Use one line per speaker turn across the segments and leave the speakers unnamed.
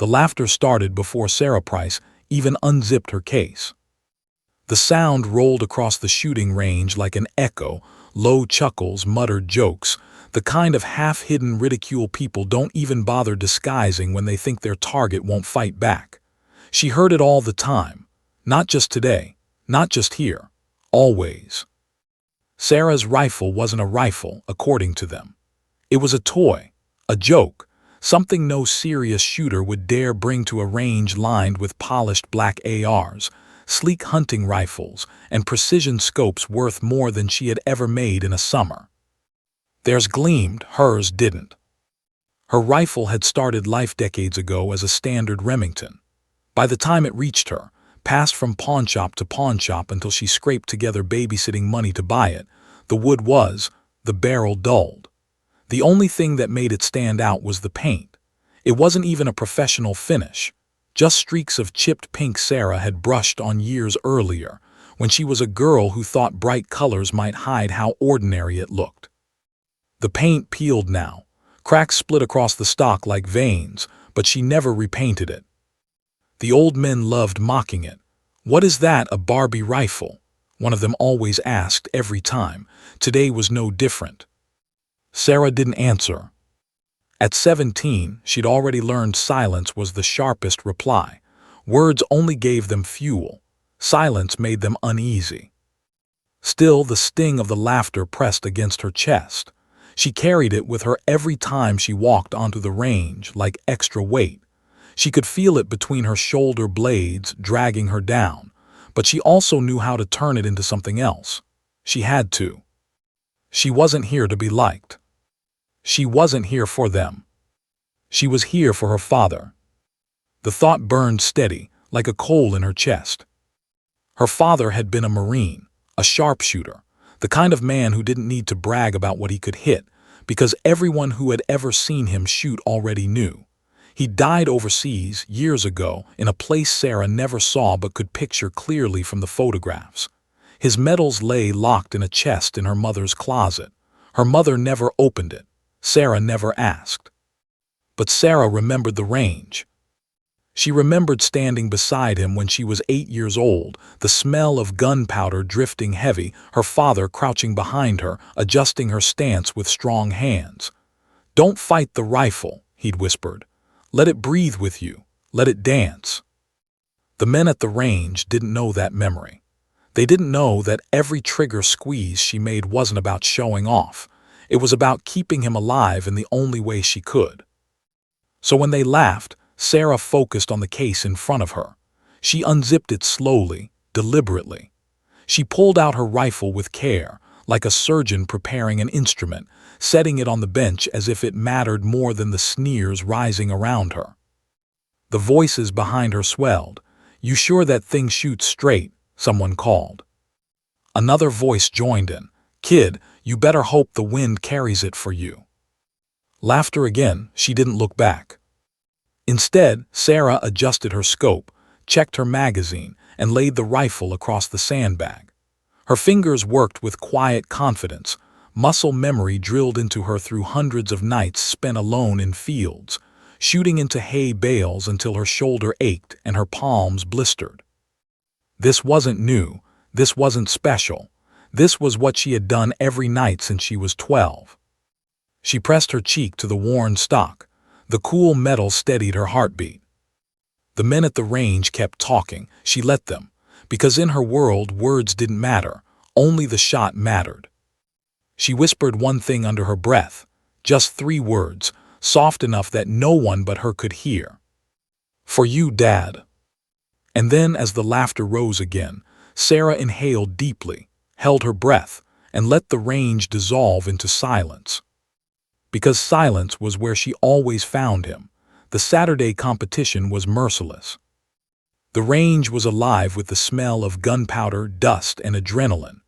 The laughter started before Sarah Price even unzipped her case. The sound rolled across the shooting range like an echo, low chuckles, muttered jokes, the kind of half-hidden ridicule people don't even bother disguising when they think their target won't fight back. She heard it all the time. Not just today, not just here, always. Sarah's rifle wasn't a rifle, according to them. It was a toy, a joke, something no serious shooter would dare bring to a range lined with polished black ARs, sleek hunting rifles, and precision scopes worth more than she had ever made in a summer. Theirs gleamed, hers didn't. Her rifle had started life decades ago as a standard Remington. By the time it reached her, passed from pawnshop to pawnshop until she scraped together babysitting money to buy it, the wood was, the barrel dulled. The only thing that made it stand out was the paint. It wasn't even a professional finish, just streaks of chipped pink Sarah had brushed on years earlier, when she was a girl who thought bright colors might hide how ordinary it looked. The paint peeled now, cracks split across the stock like veins, but she never repainted it. The old men loved mocking it. "What is that, a Barbie rifle?" one of them always asked every time. Today was no different. Sarah didn't answer. At 17, she'd already learned silence was the sharpest reply. Words only gave them fuel. Silence made them uneasy. Still, the sting of the laughter pressed against her chest. She carried it with her every time she walked onto the range, like extra weight. She could feel it between her shoulder blades, dragging her down, but she also knew how to turn it into something else. She had to. She wasn't here to be liked. She wasn't here for them. She was here for her father. The thought burned steady, like a coal in her chest. Her father had been a Marine, a sharpshooter, the kind of man who didn't need to brag about what he could hit, because everyone who had ever seen him shoot already knew. He died overseas years ago in a place Sarah never saw but could picture clearly from the photographs. His medals lay locked in a chest in her mother's closet. Her mother never opened it. Sarah never asked. But Sarah remembered the range. She remembered standing beside him when she was 8 years old, the smell of gunpowder drifting heavy, her father crouching behind her, adjusting her stance with strong hands. "Don't fight the rifle," he'd whispered. "Let it breathe with you. Let it dance." The men at the range didn't know that memory. They didn't know that every trigger squeeze she made wasn't about showing off. It was about keeping him alive in the only way she could. So when they laughed, Sarah focused on the case in front of her. She unzipped it slowly, deliberately. She pulled out her rifle with care, like a surgeon preparing an instrument, setting it on the bench as if it mattered more than the sneers rising around her. The voices behind her swelled. "You sure that thing shoots straight?" someone called. Another voice joined in. "Kid, you better hope the wind carries it for you." Laughter again. She didn't look back. Instead, Sarah adjusted her scope, checked her magazine, and laid the rifle across the sandbag. Her fingers worked with quiet confidence, muscle memory drilled into her through hundreds of nights spent alone in fields, shooting into hay bales until her shoulder ached and her palms blistered. This wasn't new, this wasn't special, this was what she had done every night since she was 12. She pressed her cheek to the worn stock. The cool metal steadied her heartbeat. The men at the range kept talking. She let them, because in her world words didn't matter, only the shot mattered. She whispered one thing under her breath, just 3 words, soft enough that no one but her could hear. "For you, Dad." And then, as the laughter rose again, Sarah inhaled deeply, held her breath, and let the range dissolve into silence. Because silence was where she always found him. The Saturday competition was merciless. The range was alive with the smell of gunpowder, dust, and adrenaline.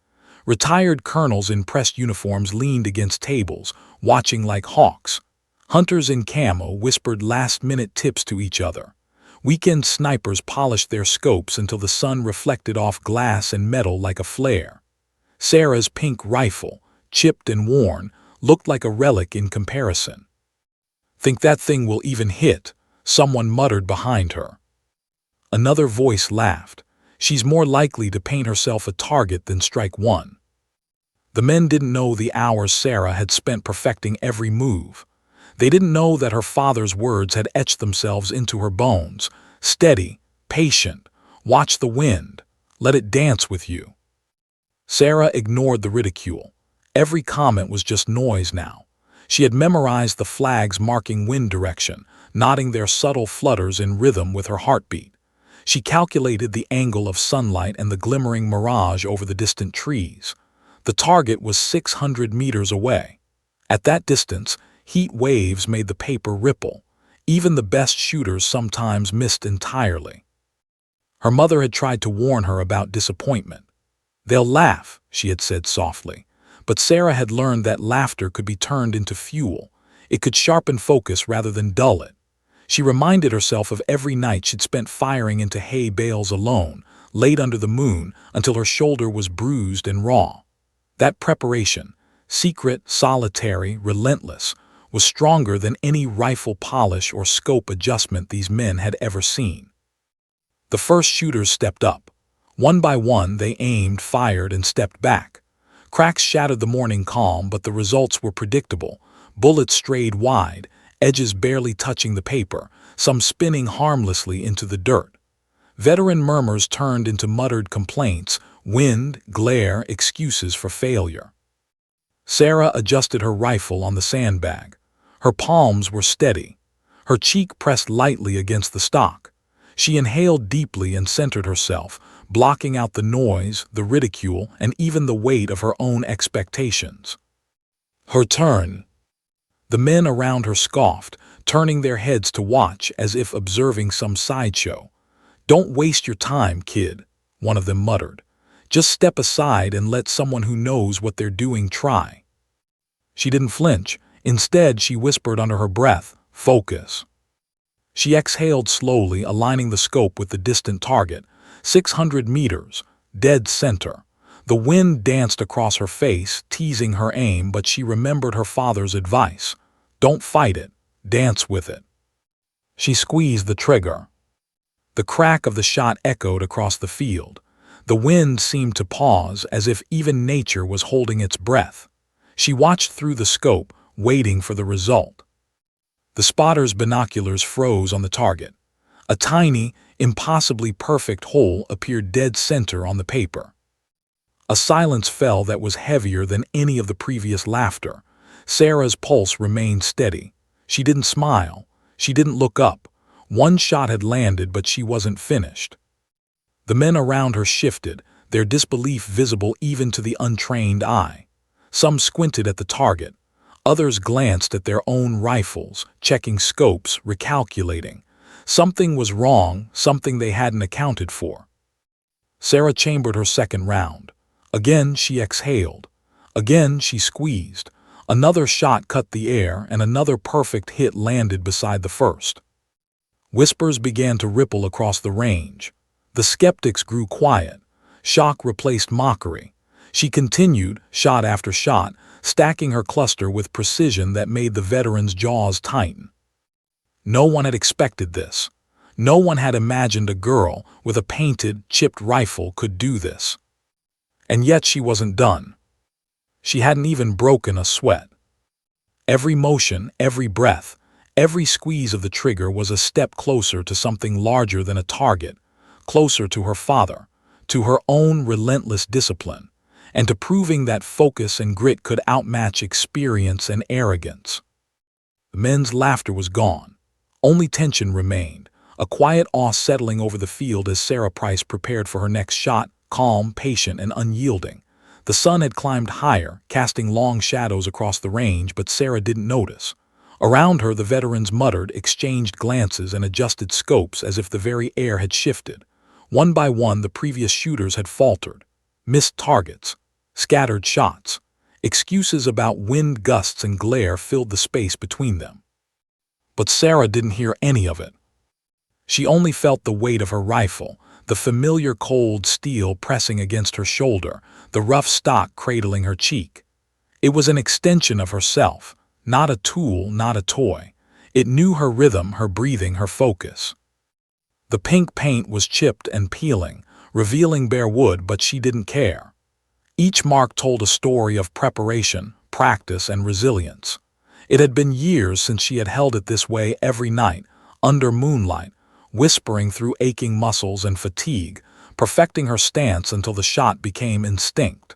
Retired colonels in pressed uniforms leaned against tables, watching like hawks. Hunters in camo whispered last-minute tips to each other. Weekend snipers polished their scopes until the sun reflected off glass and metal like a flare. Sarah's pink rifle, chipped and worn, looked like a relic in comparison. "Think that thing will even hit?" Someone muttered behind her. Another voice laughed. She's more likely to paint herself a target than strike one. The men didn't know the hours Sarah had spent perfecting every move. They didn't know that her father's words had etched themselves into her bones. Steady, patient, watch the wind, let it dance with you. Sarah ignored the ridicule. Every comment was just noise now. She had memorized the flags marking wind direction, nodding their subtle flutters in rhythm with her heartbeat. She calculated the angle of sunlight and the glimmering mirage over the distant trees. The target was 600 meters away. At that distance, heat waves made the paper ripple. Even the best shooters sometimes missed entirely. Her mother had tried to warn her about disappointment. "They'll laugh," she had said softly. But Sarah had learned that laughter could be turned into fuel. It could sharpen focus rather than dull it. She reminded herself of every night she'd spent firing into hay bales alone, late under the moon, until her shoulder was bruised and raw. That preparation, secret, solitary, relentless, was stronger than any rifle polish or scope adjustment these men had ever seen. The first shooters stepped up. One by one, they aimed, fired, and stepped back. Cracks shattered the morning calm, but the results were predictable. Bullets strayed wide, edges barely touching the paper, some spinning harmlessly into the dirt. Veteran murmurs turned into muttered complaints, wind, glare, excuses for failure. Sarah adjusted her rifle on the sandbag. Her palms were steady. Her cheek pressed lightly against the stock. She inhaled deeply and centered herself, blocking out the noise, the ridicule, and even the weight of her own expectations. Her turn. The men around her scoffed, turning their heads to watch as if observing some sideshow. "Don't waste your time, kid," one of them muttered. "Just step aside and let someone who knows what they're doing try." She didn't flinch. Instead, she whispered under her breath, "Focus." She exhaled slowly, aligning the scope with the distant target. 600 meters, dead center. The wind danced across her face, teasing her aim, but she remembered her father's advice. Don't fight it, dance with it. She squeezed the trigger. The crack of the shot echoed across the field. The wind seemed to pause, as if even nature was holding its breath. She watched through the scope, waiting for the result. The spotter's binoculars froze on the target. A tiny, impossibly perfect hole appeared dead center on the paper. A silence fell that was heavier than any of the previous laughter. Sarah's pulse remained steady. She didn't smile. She didn't look up. One shot had landed, but she wasn't finished. The men around her shifted, their disbelief visible even to the untrained eye. Some squinted at the target. Others glanced at their own rifles, checking scopes, recalculating. Something was wrong, something they hadn't accounted for. Sarah chambered her second round. Again she exhaled. Again she squeezed. Another shot cut the air, and another perfect hit landed beside the first. Whispers began to ripple across the range. The skeptics grew quiet. Shock replaced mockery. She continued, shot after shot, stacking her cluster with precision that made the veteran's jaws tighten. No one had expected this. No one had imagined a girl with a painted, chipped rifle could do this. And yet she wasn't done. She hadn't even broken a sweat. Every motion, every breath, every squeeze of the trigger was a step closer to something larger than a target, closer to her father, to her own relentless discipline, and to proving that focus and grit could outmatch experience and arrogance. The men's laughter was gone. Only tension remained, a quiet awe settling over the field as Sarah Price prepared for her next shot, calm, patient, and unyielding. The sun had climbed higher, casting long shadows across the range, but Sarah didn't notice. Around her, the veterans muttered, exchanged glances, and adjusted scopes as if the very air had shifted. One by one, the previous shooters had faltered. Missed targets, scattered shots. Excuses about wind gusts and glare filled the space between them. But Sarah didn't hear any of it. She only felt the weight of her rifle, the familiar cold steel pressing against her shoulder, the rough stock cradling her cheek. It was an extension of herself, not a tool, not a toy. It knew her rhythm, her breathing, her focus. The pink paint was chipped and peeling, revealing bare wood, but she didn't care. Each mark told a story of preparation, practice, and resilience. It had been years since she had held it this way every night, under moonlight, whispering through aching muscles and fatigue, perfecting her stance until the shot became instinct.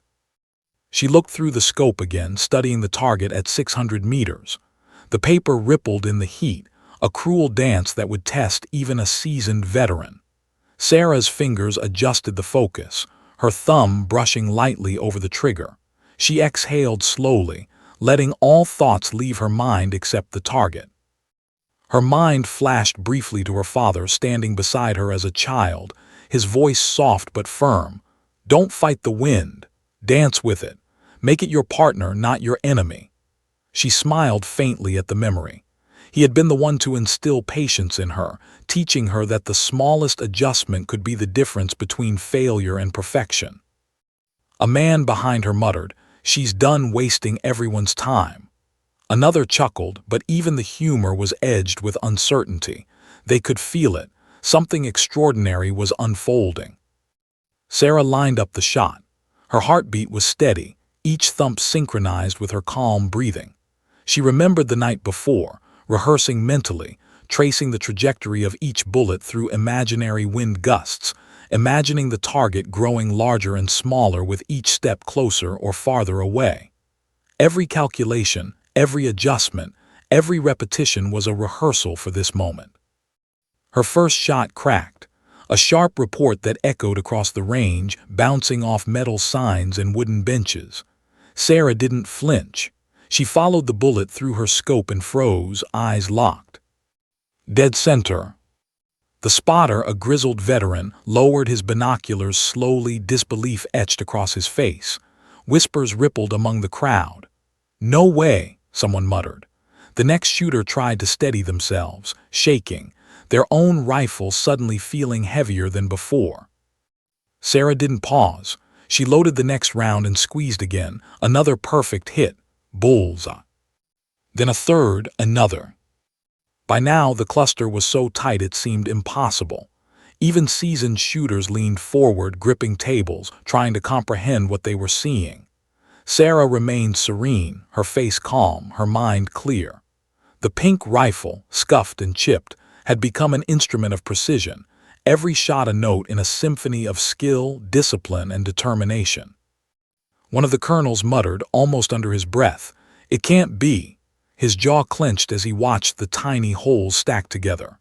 She looked through the scope again, studying the target at 600 meters. The paper rippled in the heat, a cruel dance that would test even a seasoned veteran. Sarah's fingers adjusted the focus, her thumb brushing lightly over the trigger. She exhaled slowly, letting all thoughts leave her mind except the target. Her mind flashed briefly to her father standing beside her as a child, his voice soft but firm. "Don't fight the wind. Dance with it. Make it your partner, not your enemy." She smiled faintly at the memory. He had been the one to instill patience in her, teaching her that the smallest adjustment could be the difference between failure and perfection. A man behind her muttered, "She's done wasting everyone's time." Another chuckled, but even the humor was edged with uncertainty. They could feel it. Something extraordinary was unfolding. Sarah lined up the shot. Her heartbeat was steady, each thump synchronized with her calm breathing. She remembered the night before, rehearsing mentally, tracing the trajectory of each bullet through imaginary wind gusts, imagining the target growing larger and smaller with each step closer or farther away. Every calculation, every adjustment, every repetition was a rehearsal for this moment. Her first shot cracked, a sharp report that echoed across the range, bouncing off metal signs and wooden benches. Sarah didn't flinch. She followed the bullet through her scope and froze, eyes locked. Dead center. The spotter, a grizzled veteran, lowered his binoculars slowly, disbelief etched across his face. Whispers rippled among the crowd. "No way," someone muttered. The next shooter tried to steady themselves, shaking, their own rifle suddenly feeling heavier than before. Sarah didn't pause. She loaded the next round and squeezed again. Another perfect hit. Bullseye. Then a third, another. By now, the cluster was so tight it seemed impossible. Even seasoned shooters leaned forward, gripping tables, trying to comprehend what they were seeing. Sarah remained serene, her face calm, her mind clear. The pink rifle, scuffed and chipped, had become an instrument of precision, every shot a note in a symphony of skill, discipline, and determination. One of the colonels muttered, almost under his breath, "It can't be." His jaw clenched as he watched the tiny holes stacked together.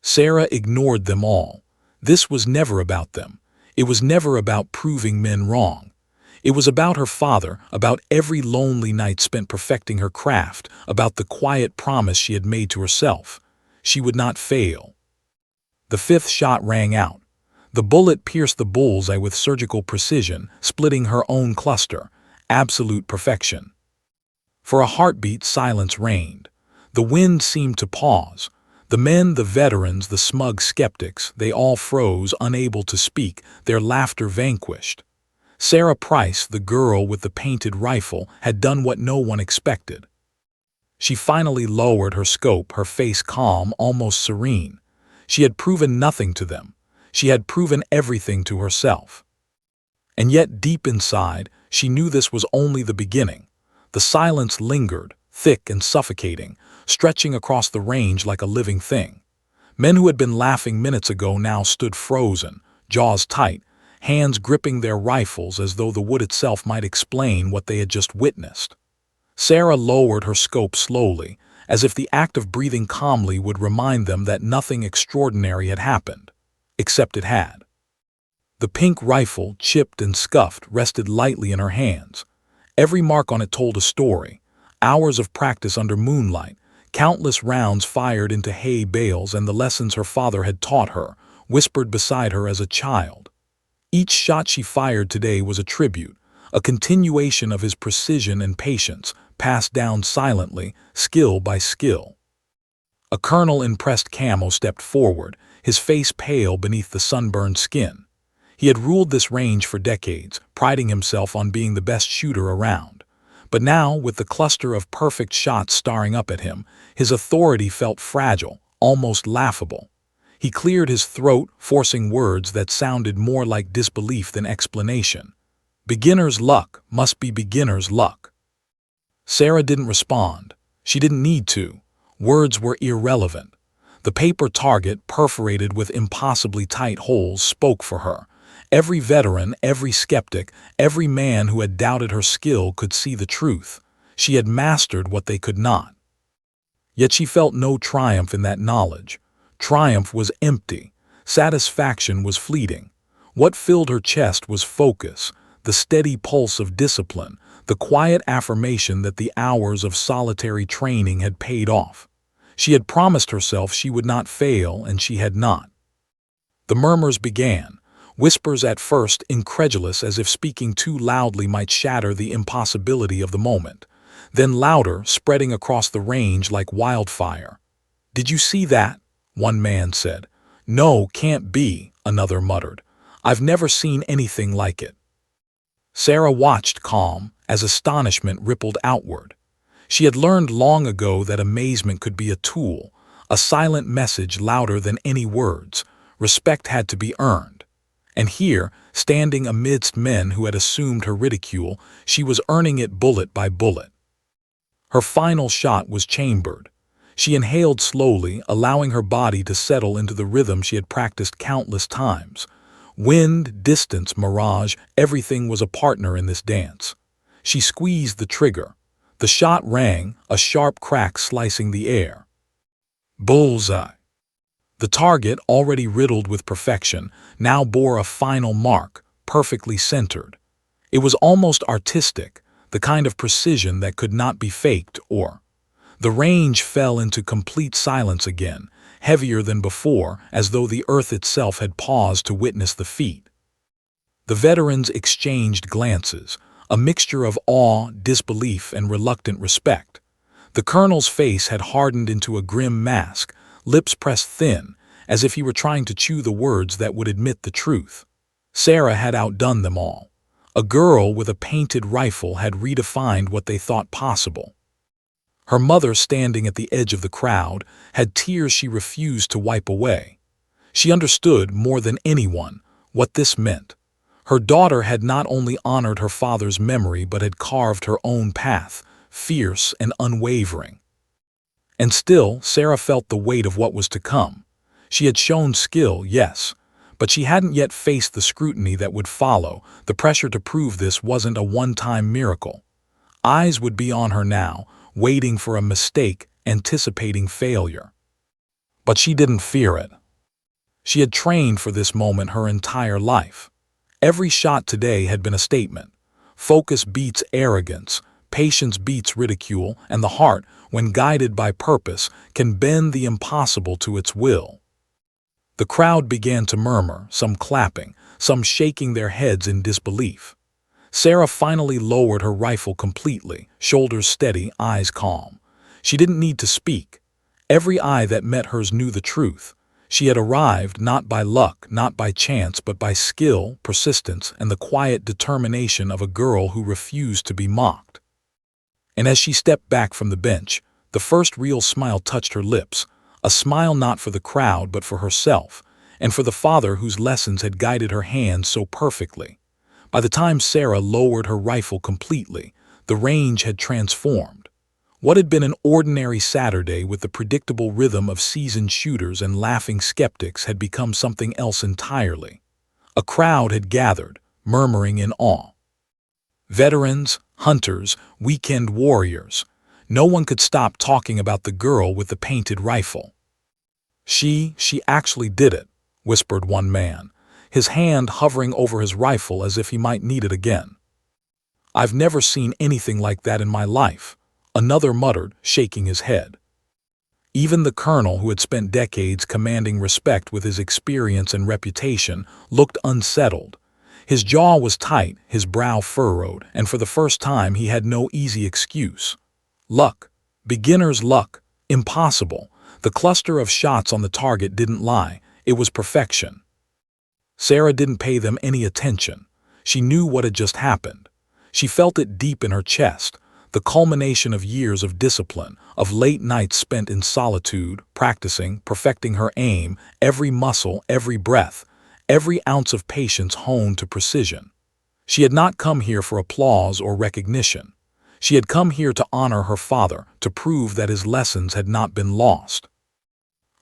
Sarah ignored them all. This was never about them. It was never about proving men wrong. It was about her father, about every lonely night spent perfecting her craft, about the quiet promise she had made to herself. She would not fail. The fifth shot rang out. The bullet pierced the bullseye with surgical precision, splitting her own cluster. Absolute perfection. For a heartbeat, silence reigned. The wind seemed to pause. The men, the veterans, the smug skeptics, they all froze, unable to speak, their laughter vanquished. Sarah Price, the girl with the painted rifle, had done what no one expected. She finally lowered her scope, her face calm, almost serene. She had proven nothing to them. She had proven everything to herself. And yet, deep inside, she knew this was only the beginning. The silence lingered, thick and suffocating, stretching across the range like a living thing. Men who had been laughing minutes ago now stood frozen, jaws tight, hands gripping their rifles as though the wood itself might explain what they had just witnessed. Sarah lowered her scope slowly, as if the act of breathing calmly would remind them that nothing extraordinary had happened. Except it had. The pink rifle, chipped and scuffed, rested lightly in her hands. Every mark on it told a story. Hours of practice under moonlight, countless rounds fired into hay bales, and the lessons her father had taught her, whispered beside her as a child. Each shot she fired today was a tribute, a continuation of his precision and patience, passed down silently, skill by skill. A colonel in pressed camo stepped forward, his face pale beneath the sunburned skin. He had ruled this range for decades, priding himself on being the best shooter around. But now, with the cluster of perfect shots staring up at him, his authority felt fragile, almost laughable. He cleared his throat, forcing words that sounded more like disbelief than explanation. Beginner's luck must be beginner's luck. Sarah didn't respond. She didn't need to. Words were irrelevant. The paper target, perforated with impossibly tight holes, spoke for her. Every veteran, every skeptic, every man who had doubted her skill could see the truth. She had mastered what they could not. Yet she felt no triumph in that knowledge. Triumph was empty. Satisfaction was fleeting. What filled her chest was focus, the steady pulse of discipline, the quiet affirmation that the hours of solitary training had paid off. She had promised herself she would not fail, and she had not. The murmurs began, whispers at first incredulous as if speaking too loudly might shatter the impossibility of the moment, then louder, spreading across the range like wildfire. "Did you see that?" one man said. "No, can't be," another muttered. "I've never seen anything like it." Sarah watched calm as astonishment rippled outward. She had learned long ago that amazement could be a tool, a silent message louder than any words. Respect had to be earned. And here, standing amidst men who had assumed her ridicule, she was earning it bullet by bullet. Her final shot was chambered. She inhaled slowly, allowing her body to settle into the rhythm she had practiced countless times. Wind, distance, mirage, everything was a partner in this dance. She squeezed the trigger. The shot rang, a sharp crack slicing the air. Bullseye. The target, already riddled with perfection, now bore a final mark, perfectly centered. It was almost artistic, the kind of precision that could not be faked or. The range fell into complete silence again, heavier than before, as though the earth itself had paused to witness the feat. The veterans exchanged glances, a mixture of awe, disbelief, and reluctant respect. The colonel's face had hardened into a grim mask, lips pressed thin, as if he were trying to chew the words that would admit the truth. Sarah had outdone them all. A girl with a painted rifle had redefined what they thought possible. Her mother, standing at the edge of the crowd, had tears she refused to wipe away. She understood more than anyone what this meant. Her daughter had not only honored her father's memory but had carved her own path, fierce and unwavering. And still, Sarah felt the weight of what was to come. She had shown skill, yes, but she hadn't yet faced the scrutiny that would follow. The pressure to prove this wasn't a one-time miracle. Eyes would be on her now, waiting for a mistake, anticipating failure. But she didn't fear it. She had trained for this moment her entire life. Every shot today had been a statement. Focus beats arrogance, patience beats ridicule, and the heart, when guided by purpose, can bend the impossible to its will. The crowd began to murmur, some clapping, some shaking their heads in disbelief. Sarah finally lowered her rifle completely, shoulders steady, eyes calm. She didn't need to speak. Every eye that met hers knew the truth. She had arrived not by luck, not by chance, but by skill, persistence, and the quiet determination of a girl who refused to be mocked. And as she stepped back from the bench, the first real smile touched her lips, a smile not for the crowd but for herself, and for the father whose lessons had guided her hands so perfectly. By the time Sarah lowered her rifle completely, the range had transformed. What had been an ordinary Saturday with the predictable rhythm of seasoned shooters and laughing skeptics had become something else entirely. A crowd had gathered, murmuring in awe. Veterans, hunters, weekend warriors. No one could stop talking about the girl with the painted rifle. She actually did it," whispered one man, his hand hovering over his rifle as if he might need it again. "I've never seen anything like that in my life," another muttered, shaking his head. Even the colonel, who had spent decades commanding respect with his experience and reputation, looked unsettled. His jaw was tight, his brow furrowed, and for the first time he had no easy excuse. Luck. Beginner's luck. Impossible. The cluster of shots on the target didn't lie. It was perfection. Sarah didn't pay them any attention. She knew what had just happened. She felt it deep in her chest. the culmination of years of discipline, of late nights spent in solitude, practicing, perfecting her aim, every muscle, every breath, every ounce of patience honed to precision. She had not come here for applause or recognition. She had come here to honor her father, to prove that his lessons had not been lost.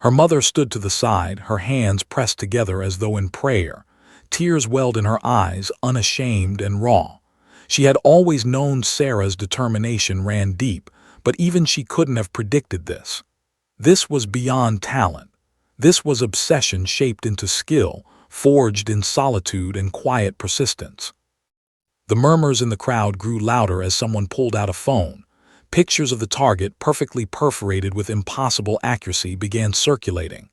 Her mother stood to the side, her hands pressed together as though in prayer. Tears welled in her eyes, unashamed and raw. She had always known Sarah's determination ran deep, but even she couldn't have predicted this. This was beyond talent. This was obsession shaped into skill, forged in solitude and quiet persistence. The murmurs in the crowd grew louder as someone pulled out a phone. Pictures of the target, perfectly perforated with impossible accuracy, began circulating.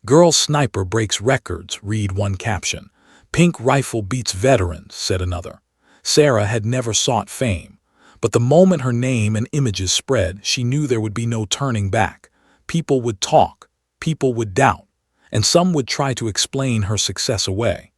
"Girl sniper breaks records," read one caption. "Pink rifle beats veterans," said another. Sarah had never sought fame, but the moment her name and images spread, she knew there would be no turning back. People would talk, people would doubt, and some would try to explain her success away.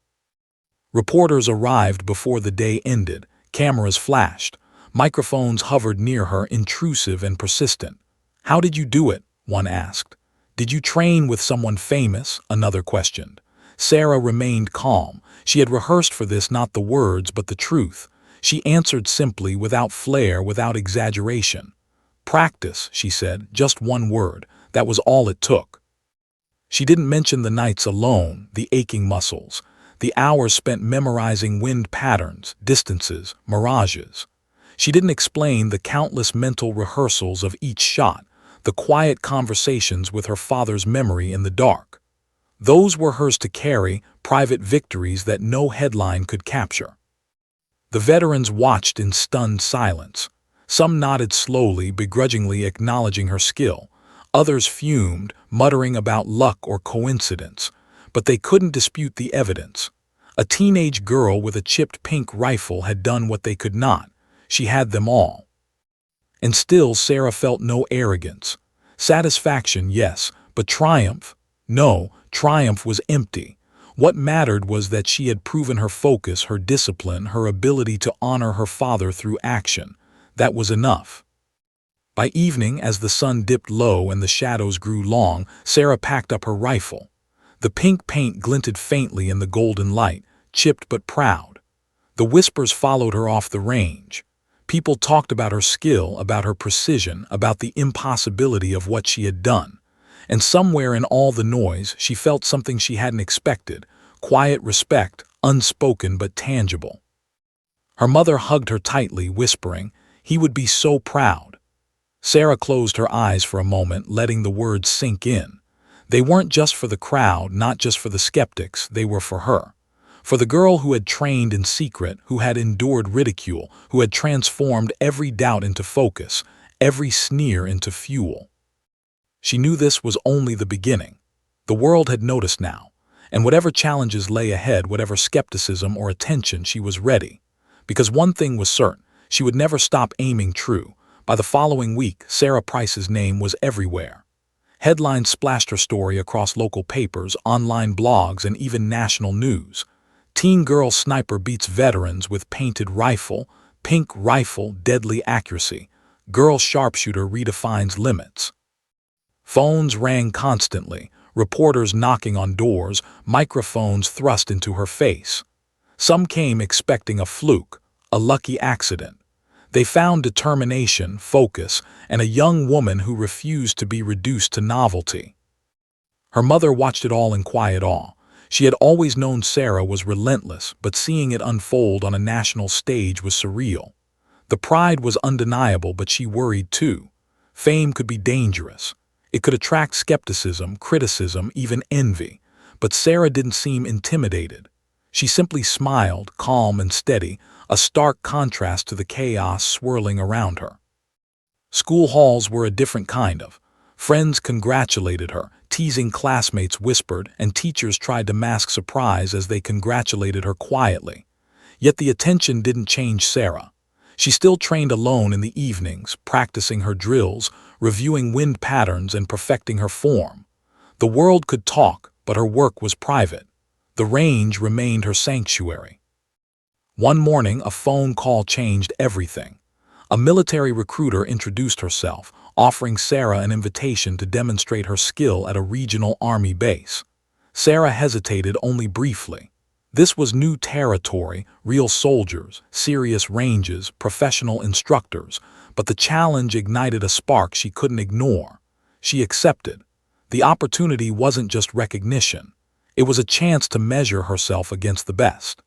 Reporters arrived before the day ended, cameras flashed. Microphones hovered near her, intrusive and persistent. "How did you do it?" one asked. "Did you train with someone famous?" another questioned. Sarah remained calm. She had rehearsed for this, not the words, but the truth. She answered simply, without flair, without exaggeration. "Practice," she said, just one word. That was all it took. She didn't mention the nights alone, the aching muscles, the hours spent memorizing wind patterns, distances, mirages. She didn't explain the countless mental rehearsals of each shot, the quiet conversations with her father's memory in the dark. Those were hers to carry, private victories that no headline could capture. The veterans watched in stunned silence. Some nodded slowly, begrudgingly acknowledging her skill. Others fumed, muttering about luck or coincidence. But they couldn't dispute the evidence. A teenage girl with a chipped pink rifle had done what they could not. She had them all. And still Sarah felt no arrogance. Satisfaction, yes, but triumph? No, triumph was empty. What mattered was that she had proven her focus, her discipline, her ability to honor her father through action. That was enough. By evening, as the sun dipped low and the shadows grew long, Sarah packed up her rifle. The pink paint glinted faintly in the golden light, chipped but proud. The whispers followed her off the range. People talked about her skill, about her precision, about the impossibility of what she had done. And somewhere in all the noise, she felt something she hadn't expected, quiet respect, unspoken but tangible. Her mother hugged her tightly, whispering, "He would be so proud." Sarah closed her eyes for a moment, letting the words sink in. They weren't just for the crowd, not just for the skeptics, they were for her. For the girl who had trained in secret, who had endured ridicule, who had transformed every doubt into focus, every sneer into fuel. She knew this was only the beginning. The world had noticed now, and whatever challenges lay ahead, whatever skepticism or attention, she was ready. Because one thing was certain, she would never stop aiming true. By the following week, Sarah Price's name was everywhere. Headlines splashed her story across local papers, online blogs, and even national news. Teen girl sniper beats veterans with painted rifle, pink rifle, deadly accuracy. Girl sharpshooter redefines limits. Phones rang constantly, reporters knocking on doors, microphones thrust into her face. Some came expecting a fluke, a lucky accident. They found determination, focus, and a young woman who refused to be reduced to novelty. Her mother watched it all in quiet awe. She had always known Sarah was relentless, but seeing it unfold on a national stage was surreal. The pride was undeniable, but she worried too. Fame could be dangerous. It could attract skepticism, criticism, even envy. But Sarah didn't seem intimidated. She simply smiled, calm and steady, a stark contrast to the chaos swirling around her. School halls were a different kind of. Friends congratulated her, teasing classmates whispered, and teachers tried to mask surprise as they congratulated her quietly. Yet the attention didn't change Sarah. She still trained alone in the evenings, practicing her drills, reviewing wind patterns, and perfecting her form. The world could talk, but her work was private. The range remained her sanctuary. One morning, a phone call changed everything. A military recruiter introduced herself, offering Sarah an invitation to demonstrate her skill at a regional army base. Sarah hesitated only briefly. This was new territory, real soldiers, serious ranges, professional instructors, but the challenge ignited a spark she couldn't ignore. She accepted. The opportunity wasn't just recognition. It was a chance to measure herself against the best.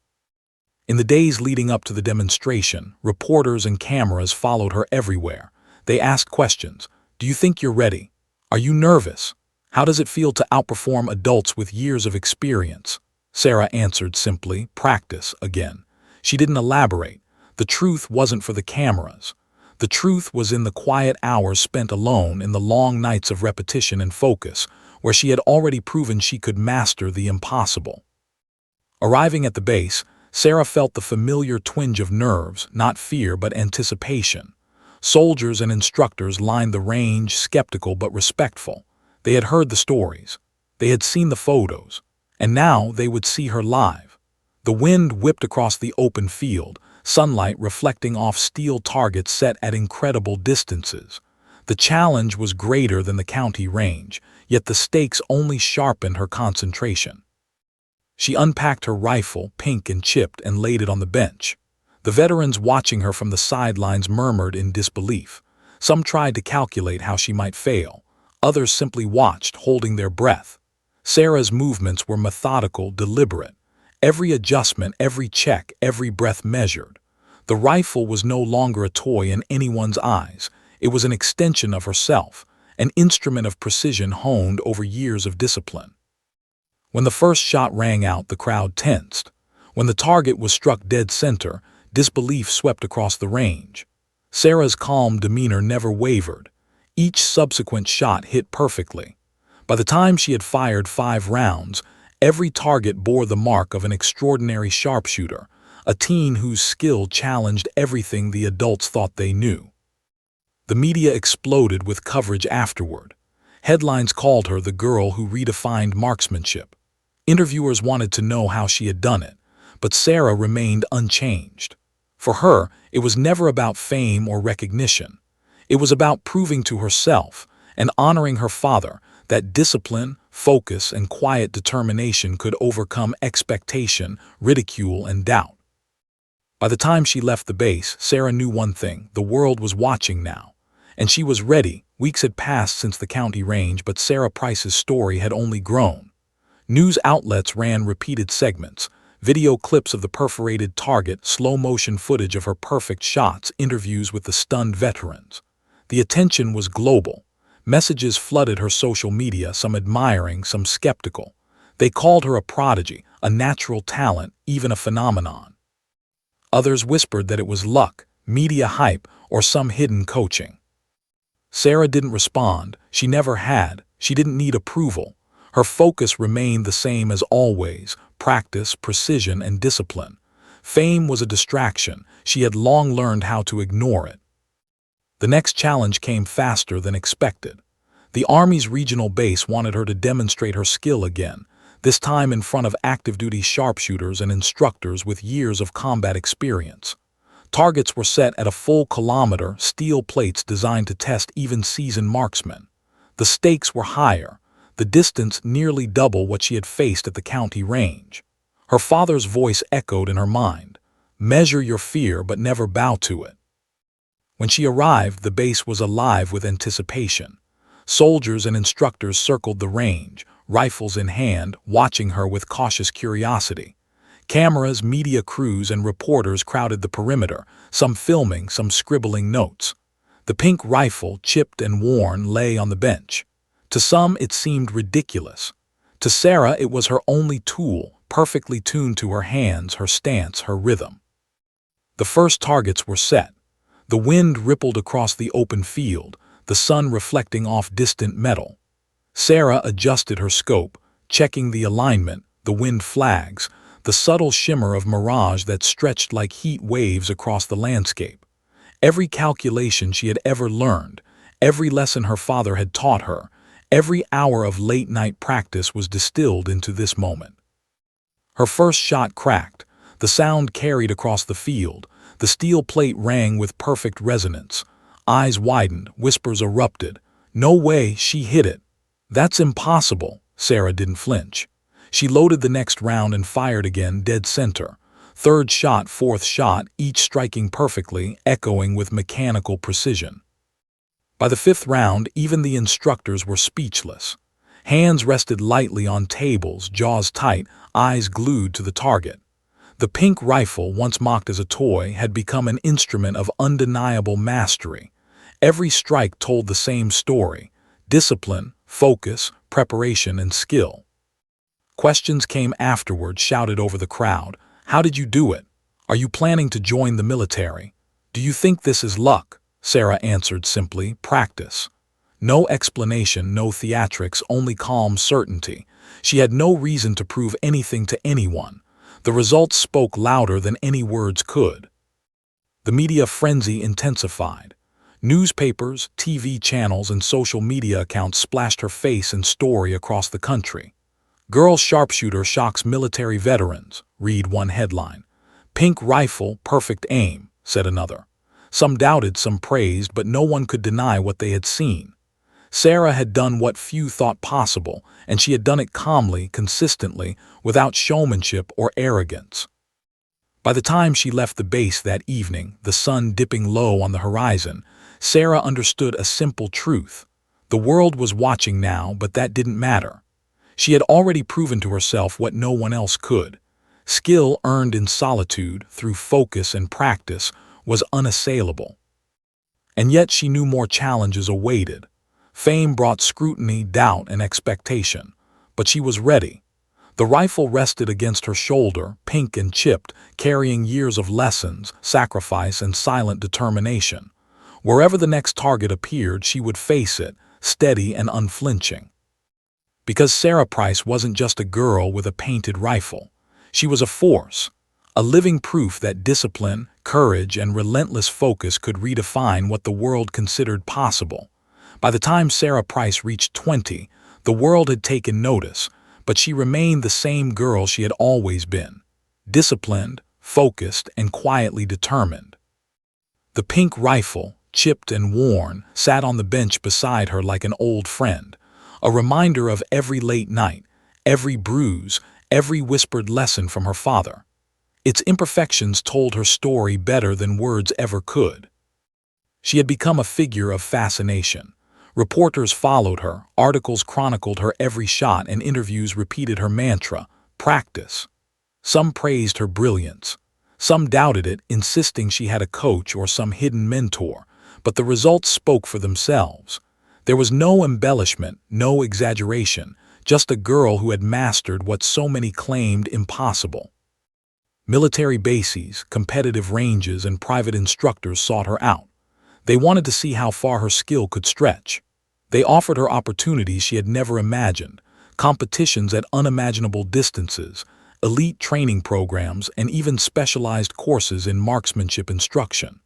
In the days leading up to the demonstration, reporters and cameras followed her everywhere. They asked questions. Do you think you're ready? Are you nervous? How does it feel to outperform adults with years of experience? Sarah answered simply, practice again. She didn't elaborate. The truth wasn't for the cameras. The truth was in the quiet hours spent alone, in the long nights of repetition and focus, where she had already proven she could master the impossible. Arriving at the base, Sarah felt the familiar twinge of nerves, not fear but anticipation. Soldiers and instructors lined the range, skeptical but respectful. They had heard the stories. They had seen the photos. And now they would see her live. The wind whipped across the open field, sunlight reflecting off steel targets set at incredible distances. The challenge was greater than the county range, yet the stakes only sharpened her concentration. She unpacked her rifle, pink and chipped, and laid it on the bench. The veterans watching her from the sidelines murmured in disbelief. Some tried to calculate how she might fail. Others simply watched, holding their breath. Sarah's movements were methodical, deliberate. Every adjustment, every check, every breath measured. The rifle was no longer a toy in anyone's eyes. It was an extension of herself, an instrument of precision honed over years of discipline. When the first shot rang out, the crowd tensed. When the target was struck dead center, disbelief swept across the range. Sarah's calm demeanor never wavered. Each subsequent shot hit perfectly. By the time she had fired 5 rounds, every target bore the mark of an extraordinary sharpshooter, a teen whose skill challenged everything the adults thought they knew. The media exploded with coverage afterward. Headlines called her the girl who redefined marksmanship. Interviewers wanted to know how she had done it, but Sarah remained unchanged. For her, it was never about fame or recognition. It was about proving to herself and honoring her father that discipline, focus, and quiet determination could overcome expectation, ridicule, and doubt. By the time she left the base, Sarah knew one thing: the world was watching now. And she was ready. Weeks had passed since the county range, but Sarah Price's story had only grown. News outlets ran repeated segments, video clips of the perforated target, slow-motion footage of her perfect shots, interviews with the stunned veterans. The attention was global. Messages flooded her social media, some admiring, some skeptical. They called her a prodigy, a natural talent, even a phenomenon. Others whispered that it was luck, media hype, or some hidden coaching. Sarah didn't respond. She never had. She didn't need approval. Her focus remained the same as always: practice, precision, and discipline. Fame was a distraction. She had long learned how to ignore it. The next challenge came faster than expected. The Army's regional base wanted her to demonstrate her skill again, this time in front of active-duty sharpshooters and instructors with years of combat experience. Targets were set at a full kilometer, steel plates designed to test even seasoned marksmen. The stakes were higher. The distance nearly double what she had faced at the county range. Her father's voice echoed in her mind. Measure your fear, but never bow to it. When she arrived, the base was alive with anticipation. Soldiers and instructors circled the range, rifles in hand, watching her with cautious curiosity. Cameras, media crews, and reporters crowded the perimeter, some filming, some scribbling notes. The pink rifle, chipped and worn, lay on the bench. To some, it seemed ridiculous. To Sarah, it was her only tool, perfectly tuned to her hands, her stance, her rhythm. The first targets were set. The wind rippled across the open field, the sun reflecting off distant metal. Sarah adjusted her scope, checking the alignment, the wind flags, the subtle shimmer of mirage that stretched like heat waves across the landscape. Every calculation she had ever learned, every lesson her father had taught her, every hour of late-night practice was distilled into this moment. Her first shot cracked. The sound carried across the field. The steel plate rang with perfect resonance. Eyes widened, whispers erupted. "No way, she hit it." "That's impossible." Sarah didn't flinch. She loaded the next round and fired again, dead center. Third shot, fourth shot, each striking perfectly, echoing with mechanical precision. By the fifth round, even the instructors were speechless. Hands rested lightly on tables, jaws tight, eyes glued to the target. The pink rifle, once mocked as a toy, had become an instrument of undeniable mastery. Every strike told the same story: discipline, focus, preparation, and skill. Questions came afterward, shouted over the crowd. "How did you do it? Are you planning to join the military? Do you think this is luck?" Sarah answered simply, "Practice." No explanation, no theatrics, only calm certainty. She had no reason to prove anything to anyone. The results spoke louder than any words could. The media frenzy intensified. Newspapers, TV channels, and social media accounts splashed her face and story across the country. "Girl sharpshooter shocks military veterans," read one headline. "Pink rifle, perfect aim," said another. Some doubted, some praised, but no one could deny what they had seen. Sarah had done what few thought possible, and she had done it calmly, consistently, without showmanship or arrogance. By the time she left the base that evening, the sun dipping low on the horizon, Sarah understood a simple truth. The world was watching now, but that didn't matter. She had already proven to herself what no one else could. Skill earned in solitude, through focus and practice, was unassailable. And yet she knew more challenges awaited. Fame brought scrutiny, doubt, and expectation. But she was ready. The rifle rested against her shoulder, pink and chipped, carrying years of lessons, sacrifice, and silent determination. Wherever the next target appeared, she would face it, steady and unflinching. Because Sarah Price wasn't just a girl with a painted rifle. She was a force, a living proof that discipline, courage, and relentless focus could redefine what the world considered possible. By the time Sarah Price reached 20, the world had taken notice, but she remained the same girl she had always been: disciplined, focused, and quietly determined. The pink rifle, chipped and worn, sat on the bench beside her like an old friend, a reminder of every late night, every bruise, every whispered lesson from her father. Its imperfections told her story better than words ever could. She had become a figure of fascination. Reporters followed her, articles chronicled her every shot, and interviews repeated her mantra: practice. Some praised her brilliance. Some doubted it, insisting she had a coach or some hidden mentor, but the results spoke for themselves. There was no embellishment, no exaggeration, just a girl who had mastered what so many claimed impossible. Military bases, competitive ranges, and private instructors sought her out. They wanted to see how far her skill could stretch. They offered her opportunities she had never imagined, competitions at unimaginable distances, elite training programs, and even specialized courses in marksmanship instruction.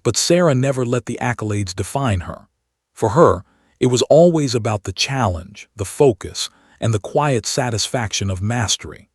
But Sarah never let the accolades define her. For her, it was always about the challenge, the focus, and the quiet satisfaction of mastery.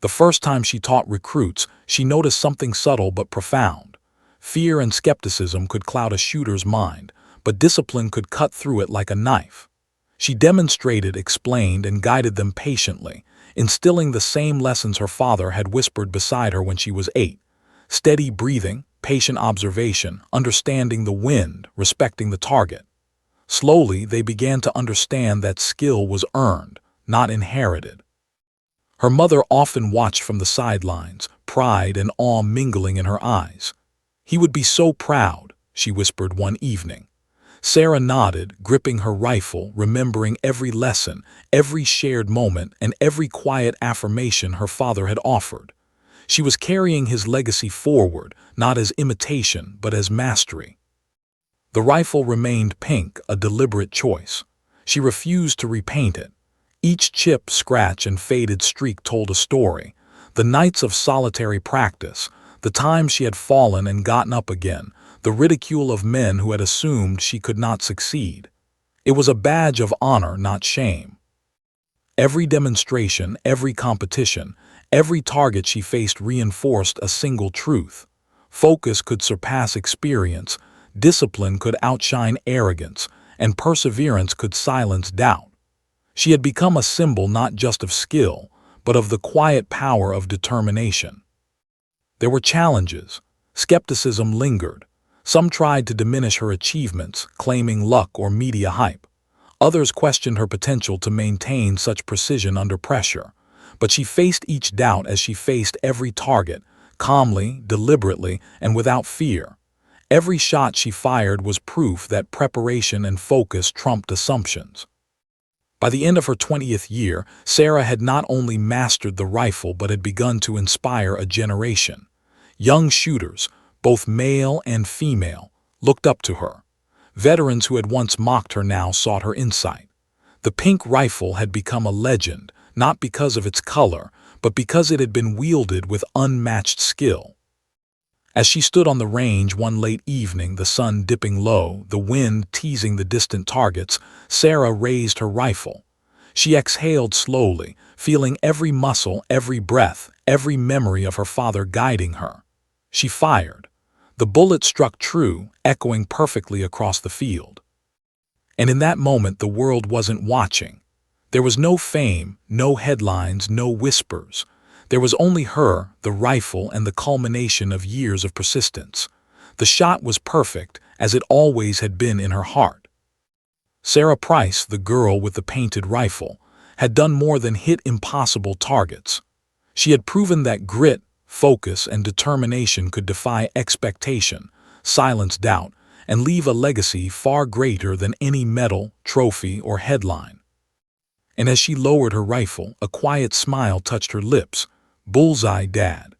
The first time she taught recruits, she noticed something subtle but profound. Fear and skepticism could cloud a shooter's mind, but discipline could cut through it like a knife. She demonstrated, explained, and guided them patiently, instilling the same lessons her father had whispered beside her when she was 8. Steady breathing, patient observation, understanding the wind, respecting the target. Slowly, they began to understand that skill was earned, not inherited. Her mother often watched from the sidelines, pride and awe mingling in her eyes. "He would be so proud," she whispered one evening. Sarah nodded, gripping her rifle, remembering every lesson, every shared moment, and every quiet affirmation her father had offered. She was carrying his legacy forward, not as imitation, but as mastery. The rifle remained pink, a deliberate choice. She refused to repaint it. Each chip, scratch, and faded streak told a story. The nights of solitary practice, the times she had fallen and gotten up again, the ridicule of men who had assumed she could not succeed. It was a badge of honor, not shame. Every demonstration, every competition, every target she faced reinforced a single truth: Focus could surpass experience, discipline could outshine arrogance, and perseverance could silence doubt. She had become a symbol not just of skill, but of the quiet power of determination. There were challenges. Skepticism lingered. Some tried to diminish her achievements, claiming luck or media hype. Others questioned her potential to maintain such precision under pressure. But she faced each doubt as she faced every target, calmly, deliberately, and without fear. Every shot she fired was proof that preparation and focus trumped assumptions. By the end of her 20th year, Sarah had not only mastered the rifle but had begun to inspire a generation. Young shooters, both male and female, looked up to her. Veterans who had once mocked her now sought her insight. The pink rifle had become a legend, not because of its color, but because it had been wielded with unmatched skill. As she stood on the range one late evening, the sun dipping low, the wind teasing the distant targets, Sarah raised her rifle. She exhaled slowly, feeling every muscle, every breath, every memory of her father guiding her. She fired. The bullet struck true, echoing perfectly across the field. And in that moment, the world wasn't watching. There was no fame, no headlines, no whispers. There was only her, the rifle, and the culmination of years of persistence. The shot was perfect, as it always had been in her heart. Sarah Price, the girl with the painted rifle, had done more than hit impossible targets. She had proven that grit, focus, and determination could defy expectation, silence doubt, and leave a legacy far greater than any medal, trophy, or headline. And as she lowered her rifle, a quiet smile touched her lips. "Bullseye, Dad."